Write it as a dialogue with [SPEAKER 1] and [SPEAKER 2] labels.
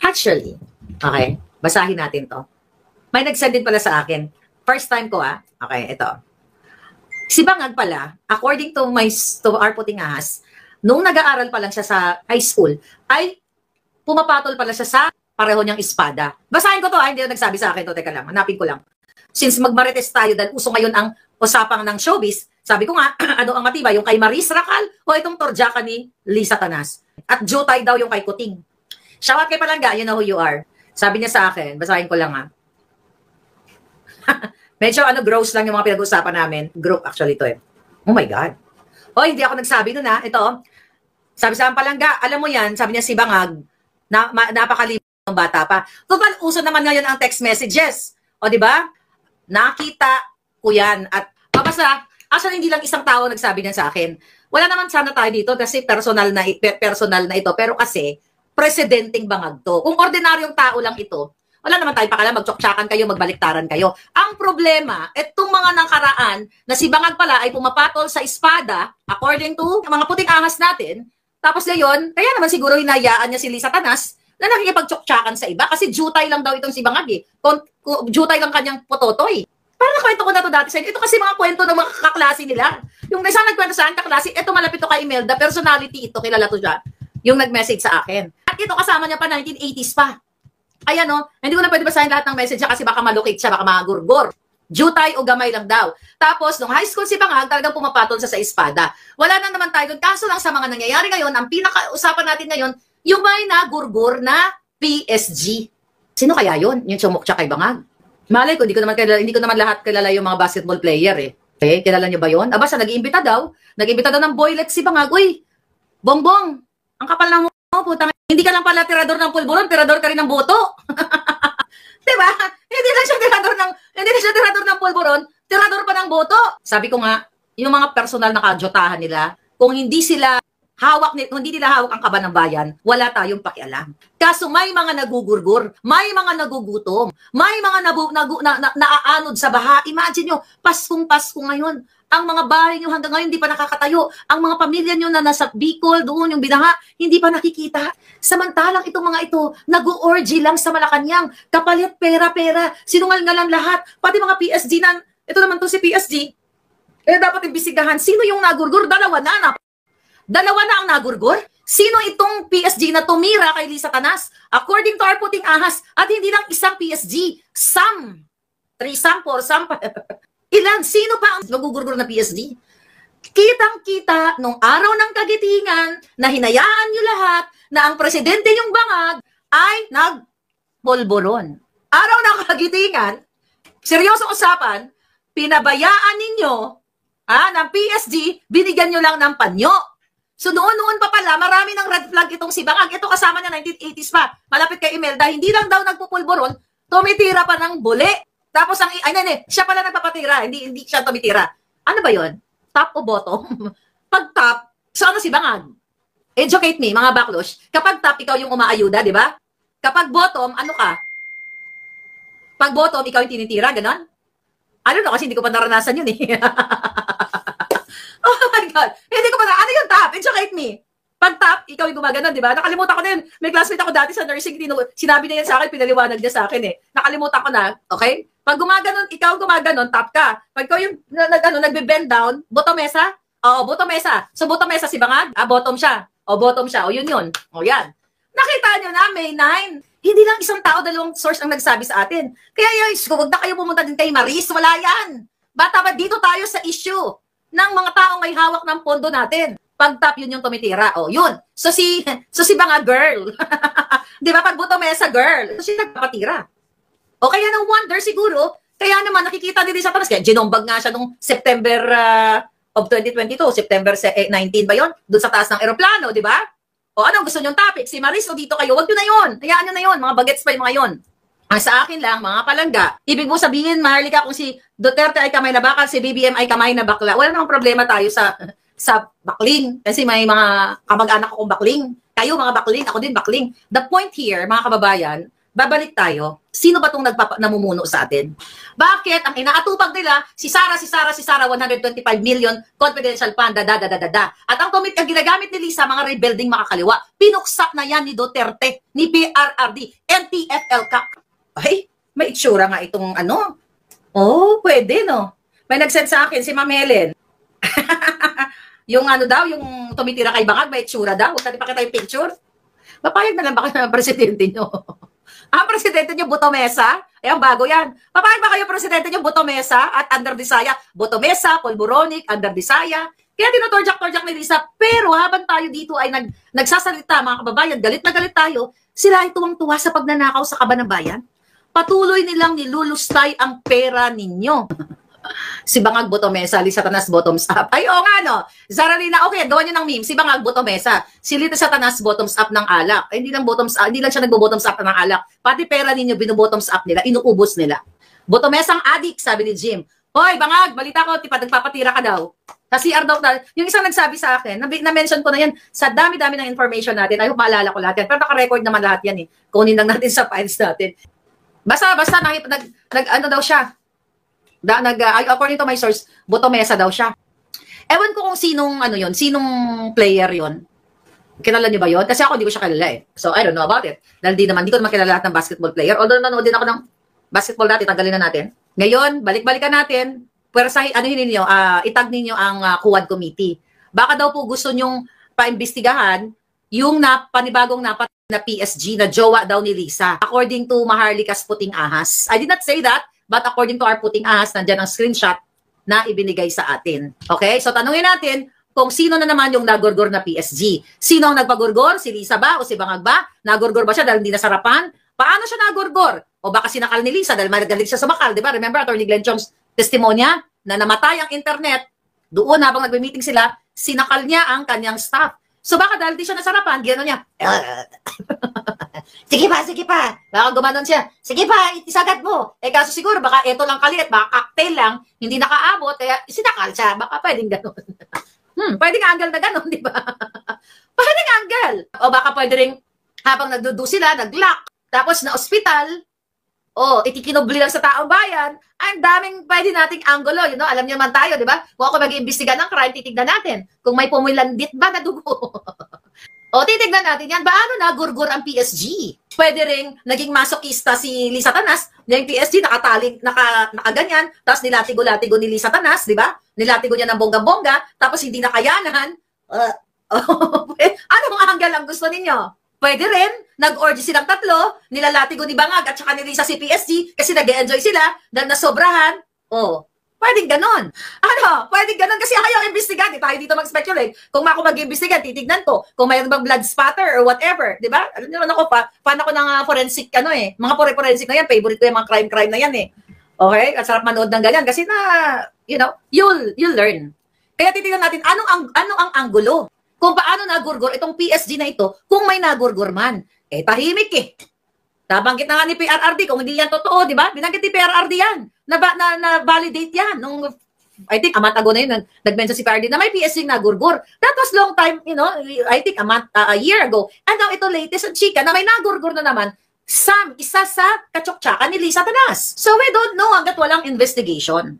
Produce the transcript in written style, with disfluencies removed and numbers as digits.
[SPEAKER 1] Actually, okay, basahin natin to. May nag-send din pala sa akin. First time ko Okay, ito. Si Bangag pala, according to our puting ahas, nung nag-aaral pa lang siya sa high school, ay pumapatol pala siya sa pareho niyang espada. Basahin ko to, hindi na nagsabi sa akin to. Teka lang, hanapin ko lang. Since magmarites tayo dahil uso ngayon ang usapang ng showbiz, sabi ko nga, ano ang matibay? Yung kay Maris Racal o itong torjaka ni Lisa Tanas? At Jutay daw yung kay Kuting. Shout out kay Palangga, you know who you are. Sabi niya sa akin, basahin ko lang Medyo gross lang yung mga pinag-uusapan namin. Group actually to Oh my God. Hindi ako nagsabi nun Ito, sabi sa Palangga, alam mo yan, sabi niya si Bangag, napakalimutan ng bata pa. Total, uso naman ngayon ang text messages. O, di ba? Nakita ko yan. At mabasa, actually hindi lang isang tao nagsabi niyan sa akin. Wala naman sana tayo dito kasi personal na ito. Pero kasi, presidenteng Bangag to. Kung ordinaryong tao lang ito, wala naman tayo pakala, magtsoktsakan kayo, magbaliktaran kayo. Ang problema, itong mga nakaraan na si Bangag pala ay pumapatol sa espada, according to mga puting ahas natin, tapos ngayon, kaya naman siguro hinayaan niya si Lisa Tanas na nakikipagtsoktsakan sa iba kasi jutay lang daw itong si Bangag jutay lang kanyang pototoy. Parang nakwento ko na to dati sa inyo. Ito kasi mga kwento ng mga kaklase nila. Yung isang nagkwento sa akin, kaklase, ito malapit to kay Imelda, personality ito, kilala to siya, yung nag-message sa akin. At ito kasama niya pa 1980s pa. Ayan hindi ko na pwede basahin lahat ng message niya kasi baka malukit siya, baka magurgor. Jutay o gamay lang daw. Tapos, nung high school si Bangag, talagang pumapatol siya sa espada. Wala na naman tayo doon. Kaso lang sa mga nangyayari ngayon, ang pinaka-usapan natin ngayon, yung may nagurgur na PSG. Sino kaya yun? Yung sumukcha kay Bangag. Malay ko, hindi ko naman lahat kilala yung mga basketball player Okay, kilala niyo ba yun? Basta nag-iimbita daw ng boylet si Bangag. Uy, Bongbong, ang kapal ng putang. Hindi ka lang pala tirador ng pulburon, tirador ka rin ng boto. Diba? Hindi na siya tirador ng pulburon, tirador pa ng boto. Sabi ko nga, yung mga personal na kajotahan nila, kung hindi nila hawak ang kaban ng bayan, wala tayong pakialam. Kaso may mga nagugurgur, may mga nagugutom, may mga naaanod sa baha. Imagine nyo, Paskong-Pasko ngayon. Ang mga bahay nyo hanggang ngayon hindi pa nakakatayo. Ang mga pamilya nyo na nasa Bicol, doon yung binaha, hindi pa nakikita. Samantalang itong mga ito, nag-orgy lang sa Malacanang. Kapalit pera-pera, sinungal-ngalan lahat. Pati mga PSG na, ito naman to si PSG. Dapat imbisigahan. Sino yung nagurgur? Dalawa na ang nagurgur? Sino itong PSG na tumira kay Lisa Tanas? According to our puting ahas, at hindi lang isang PSG, some. 3 4 Ilan? Sino pa ang nagugurgur na PSG? Kitang-kita nung araw ng kagitingan na hinayaan nyo lahat na ang presidente yung Bangag ay nagbolboron. Araw ng kagitingan, seryosong usapan, pinabayaan ninyo ng PSG, binigyan nyo lang ng panyo. So noon pa pala, marami ng red flag itong si Bangag. Ito kasama niya 1980s pa. Malapit kay Imelda, hindi lang daw nagpupulboron, tumitira pa ng buli. Tapos siya pala nagpapatira, hindi siya tumitira. Ano ba 'yon? Top o bottom? Pag top, so ano si Bangag? Educate me, mga baklos. Kapag top, ikaw yung umaayuda, di ba? Kapag bottom, ano ka? Pag bottom, ikaw yung tinitira, ganon? I don't know, kasi hindi ko pa naranasan yun Oh my God. Hindi ko pa ano yung top? Educate me. Pag top, ikaw yung gumaganon, di ba? Nakalimutan ko na yun. May classmate ako dati sa nursing, sinabi niya yan sa akin, pinaliwanag niya sa akin Nakalimutan ko na, okay? Pag gumaganon, ikaw gumaganon, top ka. Pag ikaw yung nagbe-bend down, bottomesa? Oo, bottomesa. So bottomesa si Bangag? Bottom siya. Bottom siya. Yun. Yan. Nakita nyo na, May 9. Hindi lang isang tao, dalawang source ang nagsabi sa atin. Kaya huwag na kayo pumunta din kay Maris. Wala yan. Bata ba dito tayo sa issue ng mga taong may hawak ng pondo natin? Pag top, yun yung tumitira. Yun. So si Bangag girl. Di ba? Pag bottomesa girl. So siya nagpapatira. Kaya no wonder siguro, kaya naman nakikita din sa Tanas. Kaya ginombag nga siya nung September of 2022. September 19 ba yun? Doon sa taas ng eroplano, di ba? Anong gusto nyong topic? Si Maris o dito kayo? Huwag nyo na yun. Hayaan nyo na yun. Mga bagets pa yung mga yun. Sa akin lang, mga palangga, ibig mo sabihin, Maharlika, kung si Duterte ay kamay na bakal, si BBM ay kamay na bakla, wala namang problema tayo sa bakling. Kasi may mga kamag-anak akong bakling. Kayo, mga bakling. Ako din bakling. The point here, mga kababayan, babalik tayo. Sino ba itong namumuno sa atin? Bakit ang inaatupag nila, si Sara, 125 million, confidential fund, da. At ang ginagamit ni Lisa, mga rebuilding makakaliwa, pinuksak na yan ni Duterte, ni PRRD, NTFL CAC. Ay, may itsura nga itong ano. Oh, pwede no. May nag-send sa akin, si Ma'am Helen. Yung ano daw, yung tumitira kay Bangag, may itsura daw. Huwag natin pakita yung picture. Papayag na lang ba kayo ng presidente nyo? Ang presidente nyo, Boto Mesa. Ayan, bago yan. Papayag ba kayo presidente nyo, Boto Mesa at Under Disaya? Boto Mesa, Polboronic, Under Disaya. Kaya tinutorjak-torjak ni Lisa. Pero habang tayo dito ay nagsasalita, mga kababayan, galit na galit tayo, sila ay tuwang-tuwa sa pagnanakaw sa kaban ng bayan. Patuloy nilang nilulustay ang pera ninyo. Si Bangag, Boto Mesa, Lisa Tanas, bottoms up. Ay, oo nga, no? Zaralina, okay, gawa nyo ng meme. Si Bangag, Boto Mesa. Si Lisa Tanas, bottoms up ng alak. Ay, hindi lang bottoms up, hindi lang siya nagbo-bottoms up ng alak. Pati pera ninyo, bino-bottoms up nila, inuubos nila. Boto Mesa ang adik, sabi ni Jim. Hoy, Bangag, balita ko, nagpapatira ka daw. Sa CR daw, yung isang nagsabi sa akin, na-mention ko na yan, sa dami-dami ng information natin, I hope maalala ko lahat yan. Pero naka-record naman lahat yan eh. Kunin lang natin sa files natin. Basta, ano daw siya. According to my source, Boto Mesa daw siya. Ewan ko kung sinong player yon. Kilala niyo ba yon? Kasi ako hindi ko siya kilala eh. So I don't know about it. Dahil di ko naman kilala lahat ng basketball player. Although nanood din ako ng basketball dati, tanggalin na natin. Ngayon, balik-balikan natin. Pwersa, itag ninyo ang Quad Committee. Baka daw po gusto nyong paimbestigahan yung panibagong na PSG na jowa daw ni Lisa. According to Maharlikas Puting Ahas. I did not say that. But according to our Puting Ahas, nandyan ang screenshot na ibinigay sa atin. Okay? So tanungin natin kung sino na naman yung nagurgur na PSG. Sino ang nagpagurgur? Si Lisa ba o si Bangag ba? Nagurgur ba siya dahil hindi nasarapan? Paano siya nagurgur? O baka sinakal ni Lisa dahil magaling siya sumakal, di ba? Remember, Atty. Glenn Chong's testimonya na namatay ang internet, doon habang nagme-meeting sila, sinakal niya ang kanyang staff. So baka dahil di siya nasarapan, gano'n niya. Sige pa. Baka gumanon siya. Sige pa, isagat mo. Kaso siguro, baka eto lang kalit, baka cocktail lang, hindi nakaabot, sinakal siya. Baka pwedeng gano'n. Pwedeng angle na gano'n, di ba? Pwedeng angle. O baka pwede rin, habang nagdudu sila, nag-lock, tapos na ospital, itikinubli lang sa taong bayan, ang daming pwede nating angulo, alam niyo naman tayo, di ba? Kung ako mag-iimbestiga ng crime, titignan natin kung may pumilandit ba na dugo. Titignan natin yan, paano nagurgur ang PSG? Pwede rin naging masokista si Lisa Tanas, yung PSG nakaganyan, tapos nilatigo-latigo ni Lisa Tanas, di ba? Nilatigo niya ng bongga-bongga, tapos hindi nakayanan. Anong angle ang gusto ninyo? Pwede rin, nag-orgy silang tatlo, nilalatigo ni Bangag at saka ni Lisa si PSG kasi nag-e-enjoy sila dahil nasobrahan. Pwedeng ganon. Pwedeng ganon kasi ayaw imbestigan. Tayo dito mag-speculate. Kung ako mag-imbestigan, titignan ko kung mayroon bang blood spatter or whatever. Diba? Alam niyo naman ako fan ako ng forensic, mga forensic na yan. Favorite ko yung mga crime na yan eh. Okay? At sarap manood ng ganyan kasi you'll learn. Kaya titignan natin, ano ang anggulo? Kung paano nagurgur itong PSG na ito, kung may nagurgur man. Tahimik eh. Nabanggit na nga ni PRRD, kung hindi yan totoo, di ba? Binanggit ni PRRD yan. Na-validate yan. I think a month ago na yun, nag-mention si PRRD na may PSG nagurgur. That was long time, I think a year ago. And now ito latest ang chika na may nagurgur na naman, isa sa katsok-tsaka ni Lisa Tanas. So we don't know hanggat walang investigation.